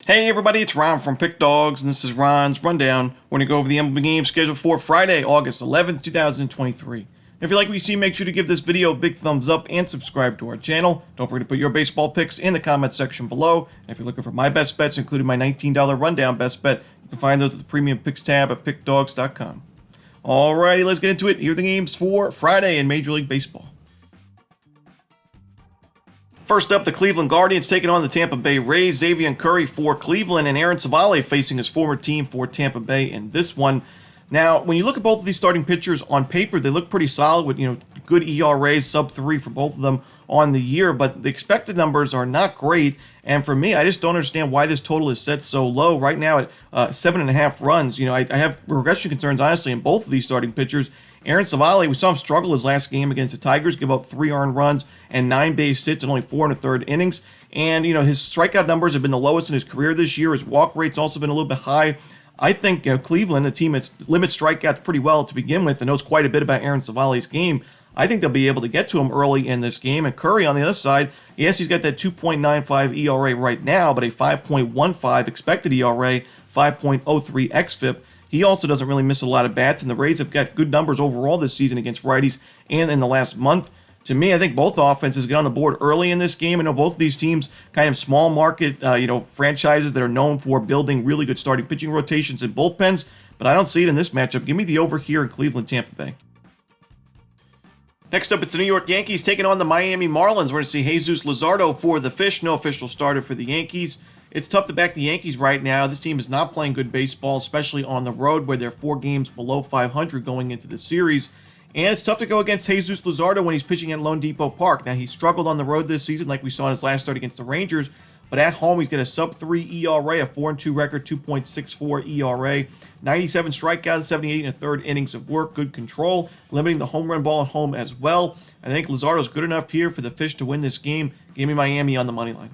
Hey everybody, it's Ron from Pick Dawgz, and this is Ron's Rundown. We're going to go over the MLB game scheduled for Friday, August 11th, 2023. If you like what you see, make sure to give this video a big thumbs up and subscribe to our channel. Don't forget to put your baseball picks in the comment section below. And if you're looking for my best bets, including my $19 rundown best bet, you can find those at the premium picks tab at pickdawgz.com. Alrighty, let's get into it. Here are the games for Friday in Major League Baseball. First up, the Cleveland Guardians taking on the Tampa Bay Rays. Xavier Curry for Cleveland and Aaron Civale facing his former team for Tampa Bay in this one. Now, when you look at both of these starting pitchers on paper, they look pretty solid with, good ERAs, sub-3 for both of them on the year, but the expected numbers are not great. And for me, I just don't understand why this total is set so low right now at 7.5 runs. I have regression concerns, honestly, in both of these starting pitchers. Aaron Civale, we saw him struggle his last game against the Tigers, give up 3 earned runs and 9 base hits in only 4 1/3 innings. And, his strikeout numbers have been the lowest in his career this year. His walk rate's also been a little bit high. I think Cleveland, a team that limits strikeouts pretty well to begin with and knows quite a bit about Aaron Civale's game, I think they'll be able to get to him early in this game. And Curry on the other side, yes, he's got that 2.95 ERA right now, but a 5.15 expected ERA, 5.03 xFIP. He also doesn't really miss a lot of bats, and the Rays have got good numbers overall this season against righties and in the last month. To me, I think both offenses get on the board early in this game. I know both of these teams kind of small market, franchises that are known for building really good starting pitching rotations and bullpens, but I don't see it in this matchup. Give me the over here in Cleveland, Tampa Bay. Next up, it's the New York Yankees taking on the Miami Marlins. We're going to see Jesus Luzardo for the Fish, no official starter for the Yankees. It's tough to back the Yankees right now. This team is not playing good baseball, especially on the road where they're 4 games below 500 going into the series. And it's tough to go against Jesus Luzardo when he's pitching at Lone Depot Park. Now, he struggled on the road this season like we saw in his last start against the Rangers, but at home he's got a sub-3 ERA, a 4-2 record, 2.64 ERA, 97 strikeouts, 78 1/3 innings of work, good control, limiting the home run ball at home as well. I think Luzardo's good enough here for the Fish to win this game. Give me Miami on the money line.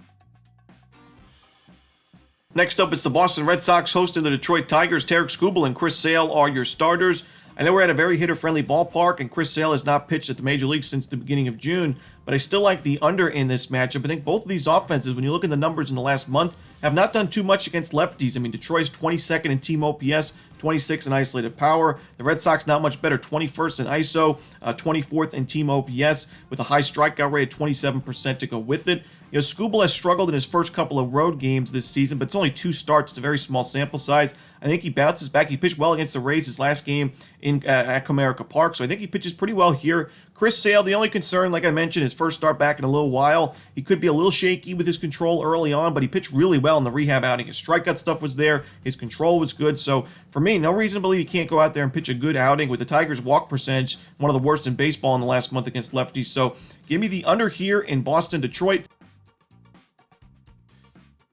Next up, it's the Boston Red Sox hosting the Detroit Tigers. Tarik Skubal and Chris Sale are your starters. I know we're at a very hitter-friendly ballpark, and Chris Sale has not pitched at the Major League since the beginning of June, but I still like the under in this matchup. I think both of these offenses, when you look at the numbers in the last month, have not done too much against lefties. I mean, Detroit's 22nd in team OPS, 26th in isolated power. The Red Sox not much better, 21st in ISO, 24th in team OPS, with a high strikeout rate of 27% to go with it. Skubal has struggled in his first couple of road games this season, but it's only 2 starts. It's a very small sample size. I think he bounces back. He pitched well against the Rays his last game at Comerica Park, so I think he pitches pretty well here. Chris Sale, the only concern, like I mentioned, his first start back in a little while. He could be a little shaky with his control early on, but he pitched really well in the rehab outing. His strikeout stuff was there. His control was good. So for me, no reason to believe he can't go out there and pitch a good outing with the Tigers' walk percentage, one of the worst in baseball in the last month against lefties. So give me the under here in Boston, Detroit.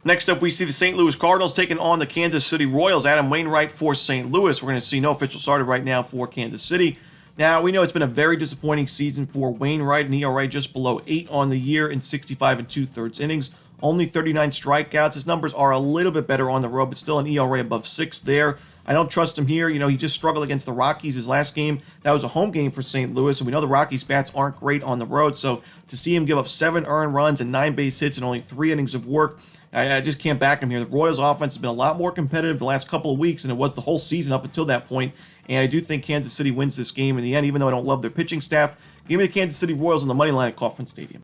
Next up, we see the St. Louis Cardinals taking on the Kansas City Royals. Adam Wainwright for St. Louis. We're going to see no official starter right now for Kansas City. Now, we know it's been a very disappointing season for Wainwright, an ERA just below 8 on the year in 65 2/3 innings. Only 39 strikeouts. His numbers are a little bit better on the road, but still an ERA above 6 there. I don't trust him here. He just struggled against the Rockies his last game. That was a home game for St. Louis, and we know the Rockies' bats aren't great on the road. So to see him give up 7 earned runs and 9 base hits and only 3 innings of work, I just can't back him here. The Royals' offense has been a lot more competitive the last couple of weeks than it was the whole season up until that point. And I do think Kansas City wins this game in the end, even though I don't love their pitching staff. Give me the Kansas City Royals on the money line at Kauffman Stadium.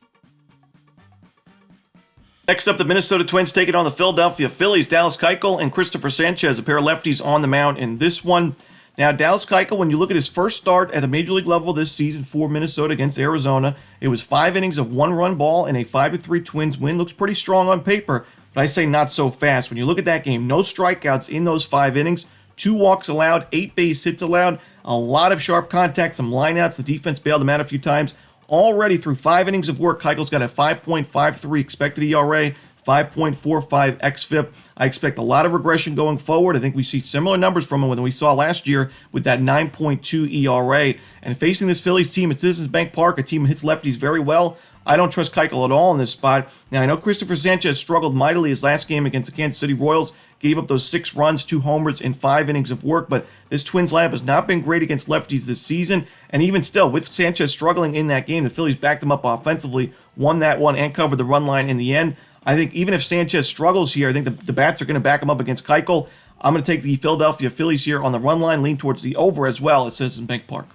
Next up, the Minnesota Twins taking on the Philadelphia Phillies. Dallas Keuchel and Christopher Sanchez, a pair of lefties on the mound in this one. Now, Dallas Keuchel, when you look at his first start at the Major League level this season for Minnesota against Arizona, it was 5 innings of 1-run ball and a 5-3 Twins win. Looks pretty strong on paper, but I say not so fast. When you look at that game, no strikeouts in those 5 innings, 2 walks allowed, 8 base hits allowed, a lot of sharp contact, some lineouts. The defense bailed him out a few times. Already through 5 innings of work, Keuchel's got a 5.53 expected ERA, 5.45 xFIP. I expect a lot of regression going forward. I think we see similar numbers from him than we saw last year with that 9.2 ERA. And facing this Phillies team at Citizens Bank Park, a team that hits lefties very well, I don't trust Keuchel at all in this spot. Now, I know Christopher Sanchez struggled mightily his last game against the Kansas City Royals, gave up those 6 runs, 2 homers in 5 innings of work, but this Twins lineup has not been great against lefties this season, and even still, with Sanchez struggling in that game, the Phillies backed him up offensively, won that one, and covered the run line in the end. I think even if Sanchez struggles here, I think the bats are going to back him up against Keuchel. I'm going to take the Philadelphia Phillies here on the run line, lean towards the over as well at Citizens Bank Park.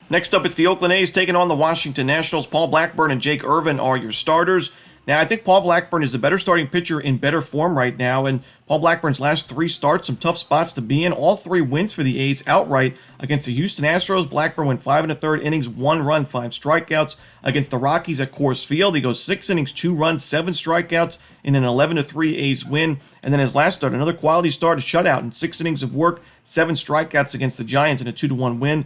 Next up, it's the Oakland A's taking on the Washington Nationals. Paul Blackburn and Jake Irvin are your starters. Now, I think Paul Blackburn is the better starting pitcher in better form right now, and Paul Blackburn's last 3 starts, some tough spots to be in. All 3 wins for the A's outright. Against the Houston Astros, Blackburn went 5 1/3 innings, 1 run, 5 strikeouts. Against the Rockies at Coors Field, he goes 6 innings, 2 runs, 7 strikeouts in an 11-3 A's win. And then his last start, another quality start, a shutout in 6 innings of work, 7 strikeouts against the Giants in a 2-1 win.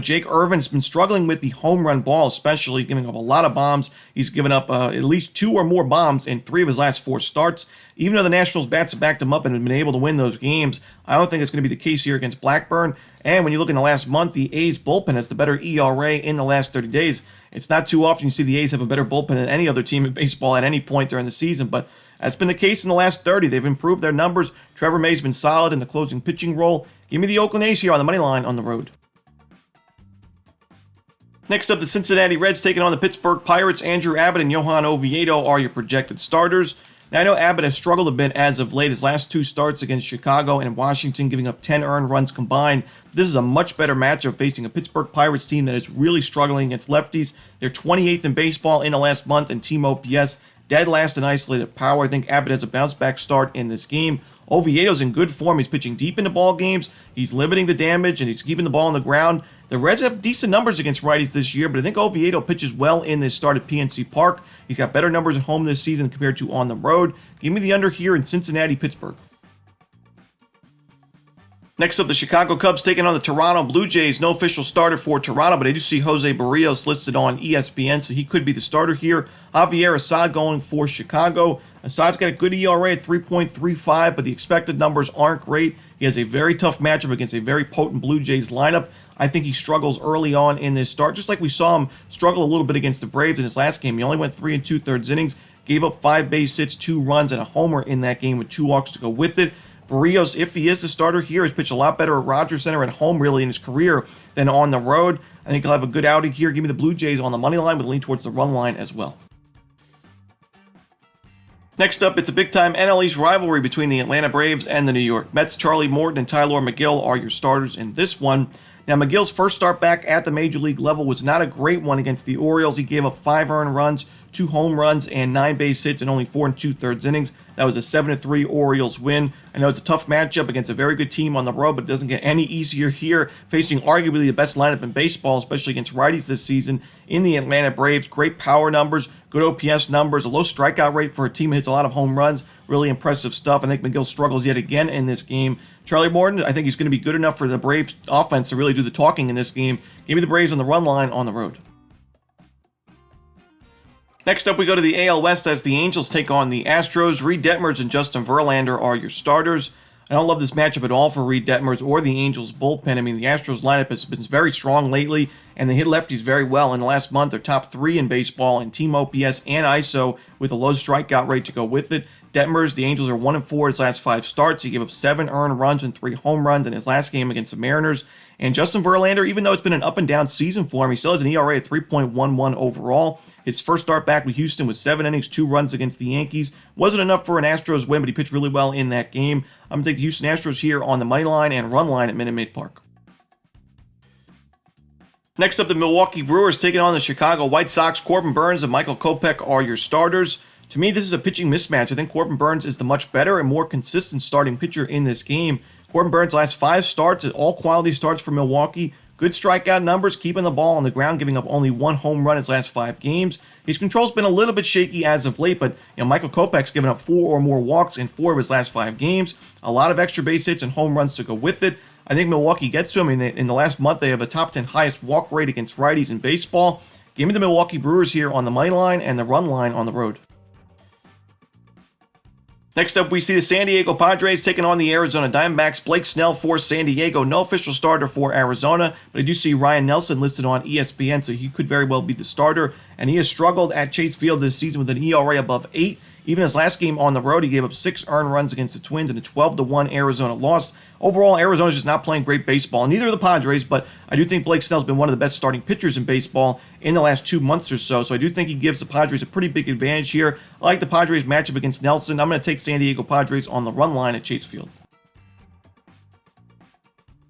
Jake Irvin has been struggling with the home run ball, especially giving up a lot of bombs. He's given up at least 2 or more bombs in 3 of his last 4 starts. Even though the Nationals bats have backed him up and have been able to win those games, I don't think it's going to be the case here against Blackburn. And when you look in the last month, the A's bullpen has the better ERA in the last 30 days. It's not too often you see the A's have a better bullpen than any other team in baseball at any point during the season, but that's been the case in the last 30. They've improved their numbers. Trevor May's been solid in the closing pitching role. Give me the Oakland A's here on the money line on the road. Next up, the Cincinnati Reds taking on the Pittsburgh Pirates. Andrew Abbott and Johan Oviedo are your projected starters. Now, I know Abbott has struggled a bit as of late. His last 2 starts against Chicago and Washington, giving up 10 earned runs combined. This is a much better matchup facing a Pittsburgh Pirates team that is really struggling against lefties. They're 28th in baseball in the last month in team OPS, dead last in isolated power. I think Abbott has a bounce-back start in this game. Oviedo's in good form. He's pitching deep into ball games. He's limiting the damage, and he's keeping the ball on the ground. The Reds have decent numbers against righties this year, but I think Oviedo pitches well in this start at PNC Park. He's got better numbers at home this season compared to on the road. Give me the under here in Cincinnati, Pittsburgh. Next up, the Chicago Cubs taking on the Toronto Blue Jays. No official starter for Toronto, but I do see Jose Barrios listed on ESPN, so he could be the starter here. Javier Assad going for Chicago. Assad's got a good ERA at 3.35, but the expected numbers aren't great. He has a very tough matchup against a very potent Blue Jays lineup. I think he struggles early on in this start, just like we saw him struggle a little bit against the Braves in his last game. He only went 3 2/3 innings, gave up 5 base hits, 2 runs, and a homer in that game with 2 walks to go with it. Barrios, if he is the starter here, has pitched a lot better at Rogers Center at home, really, in his career than on the road. I think he'll have a good outing here. Give me the Blue Jays on the money line with a lean towards the run line as well. Next up, it's a big-time NL East rivalry between the Atlanta Braves and the New York Mets. Charlie Morton and Tyler McGill are your starters in this one. Now, McGill's first start back at the Major League level was not a great one against the Orioles. He gave up 5 earned runs, 2 home runs, and 9 base hits in only 4 2/3 innings. That was a 7-3 Orioles win. I know it's a tough matchup against a very good team on the road, but it doesn't get any easier here, facing arguably the best lineup in baseball, especially against righties this season in the Atlanta Braves. Great power numbers, good OPS numbers, a low strikeout rate for a team that hits a lot of home runs. Really impressive stuff. I think McGill struggles yet again in this game. Charlie Morton, I think he's going to be good enough for the Braves offense to really do the talking in this game. Give me the Braves on the run line on the road. Next up, we go to the AL West as the Angels take on the Astros. Reed Detmers and Justin Verlander are your starters. I don't love this matchup at all for Reed Detmers or the Angels bullpen. I mean, the Astros lineup has been very strong lately, and they hit lefties very well. In the last month, they're top 3 in baseball in team OPS and ISO with a low strikeout rate to go with it. Detmers, the Angels are 1-4 his last 5 starts. He gave up 7 earned runs and 3 home runs in his last game against the Mariners. And Justin Verlander, even though it's been an up-and-down season for him, he still has an ERA of 3.11 overall. His first start back with Houston was 7 innings, 2 runs against the Yankees. Wasn't enough for an Astros win, but he pitched really well in that game. I'm going to take the Houston Astros here on the money line and run line at Minute Maid Park. Next up, the Milwaukee Brewers taking on the Chicago White Sox. Corbin Burnes and Michael Kopech are your starters. To me, this is a pitching mismatch. I think Corbin Burnes is the much better and more consistent starting pitcher in this game. Corbin Burnes' last 5 starts, all quality starts for Milwaukee. Good strikeout numbers, keeping the ball on the ground, giving up only 1 home run in his last 5 games. His control's been a little bit shaky as of late, but Michael Kopech's given up 4 or more walks in 4 of his last 5 games. A lot of extra base hits and home runs to go with it. I think Milwaukee gets to him. In the last month, they have a top 10 highest walk rate against righties in baseball. Give me the Milwaukee Brewers here on the money line and the run line on the road. Next up, we see the San Diego Padres taking on the Arizona Diamondbacks. Blake Snell for San Diego. No official starter for Arizona, but I do see Ryan Nelson listed on ESPN, so he could very well be the starter. And he has struggled at Chase Field this season with an ERA above 8. Even his last game on the road, he gave up 6 earned runs against the Twins in a 12-1 Arizona loss. Overall, Arizona's just not playing great baseball. Neither are the Padres, but I do think Blake Snell's been one of the best starting pitchers in baseball in the last 2 months or so. So I do think he gives the Padres a pretty big advantage here. I like the Padres matchup against Nelson. I'm going to take San Diego Padres on the run line at Chase Field.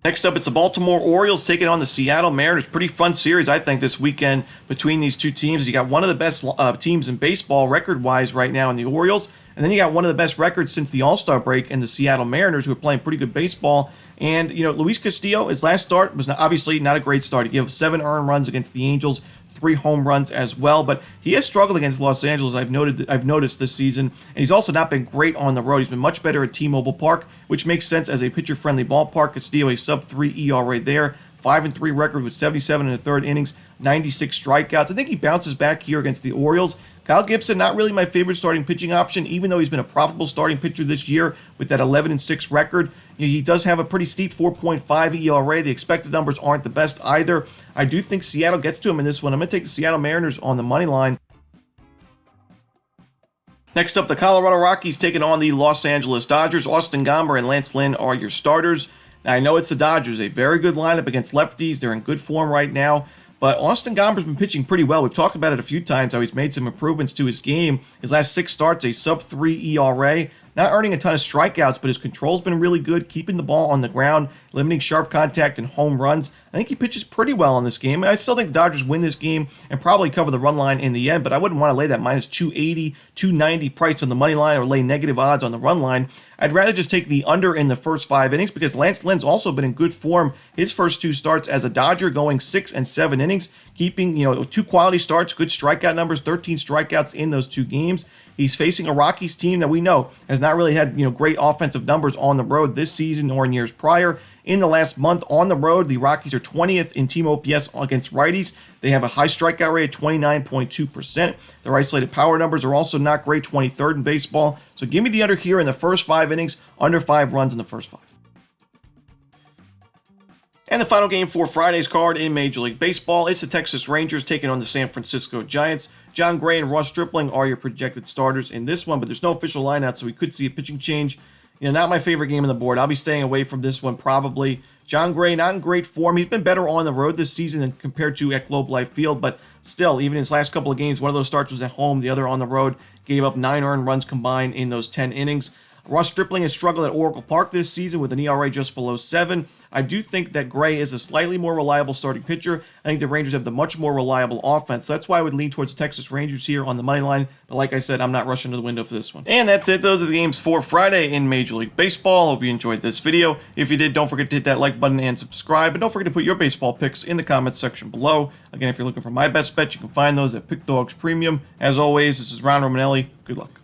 Next up, it's the Baltimore Orioles taking on the Seattle Mariners. Pretty fun series, I think, this weekend between these two teams. You got one of the best teams in baseball record-wise right now in the Orioles, and then you got one of the best records since the All-Star break in the Seattle Mariners, who are playing pretty good baseball. And, Luis Castillo, his last start was obviously not a great start. He gave 7 earned runs against the Angels, 3 home runs as well, but he has struggled against Los Angeles. I've noticed this season, and he's also not been great on the road. He's been much better at T-Mobile Park, which makes sense as a pitcher-friendly ballpark. Castillo a sub-3 ERA there, 5-3 record with 77 in the third innings, 96 strikeouts. I think he bounces back here against the Orioles. Kyle Gibson, not really my favorite starting pitching option, even though he's been a profitable starting pitcher this year with that 11-6 record. He does have a pretty steep 4.5 ERA. The expected numbers aren't the best either. I do think Seattle gets to him in this one. I'm going to take the Seattle Mariners on the money line. Next up, the Colorado Rockies taking on the Los Angeles Dodgers. Austin Gomber and Lance Lynn are your starters. Now, I know it's the Dodgers, a very good lineup against lefties. They're in good form right now. But Austin Gomber's been pitching pretty well. We've talked about it a few times, how he's made some improvements to his game. His last 6 starts, a sub-3 ERA. Not earning a ton of strikeouts, but his control's been really good, keeping the ball on the ground, limiting sharp contact and home runs. I think he pitches pretty well in this game. I still think the Dodgers win this game and probably cover the run line in the end, but I wouldn't want to lay that minus 280, 290 price on the money line or lay negative odds on the run line. I'd rather just take the under in the first 5 innings because Lance Lynn's also been in good form his first 2 starts as a Dodger, going 6 and 7 innings, keeping 2 quality starts, good strikeout numbers, 13 strikeouts in those 2 games. He's facing a Rockies team that we know has not really had great offensive numbers on the road this season or in years prior. In the last month on the road, the Rockies are 20th in team OPS against righties. They have a high strikeout rate of 29.2%. Their isolated power numbers are also not great, 23rd in baseball. So give me the under here in the first 5 innings, under 5 runs in the first 5. And the final game for Friday's card in Major League Baseball, it's the Texas Rangers taking on the San Francisco Giants. John Gray and Ross Stripling are your projected starters in this one, but there's no official lineout, so we could see a pitching change. Not my favorite game on the board. I'll be staying away from this one probably. John Gray, not in great form. He's been better on the road this season than compared to at Globe Life Field, but still, even in his last couple of games, one of those starts was at home, the other on the road, gave up 9 earned runs combined in those 10 innings. Ross Stripling has struggled at Oracle Park this season with an ERA just below 7. I do think that Gray is a slightly more reliable starting pitcher. I think the Rangers have the much more reliable offense. So that's why I would lean towards Texas Rangers here on the money line. But like I said, I'm not rushing to the window for this one. And that's it. Those are the games for Friday in Major League Baseball. Hope you enjoyed this video. If you did, don't forget to hit that like button and subscribe. And don't forget to put your baseball picks in the comments section below. Again, if you're looking for my best bet, you can find those at Pick Dawgz Premium. As always, this is Ron Romanelli. Good luck.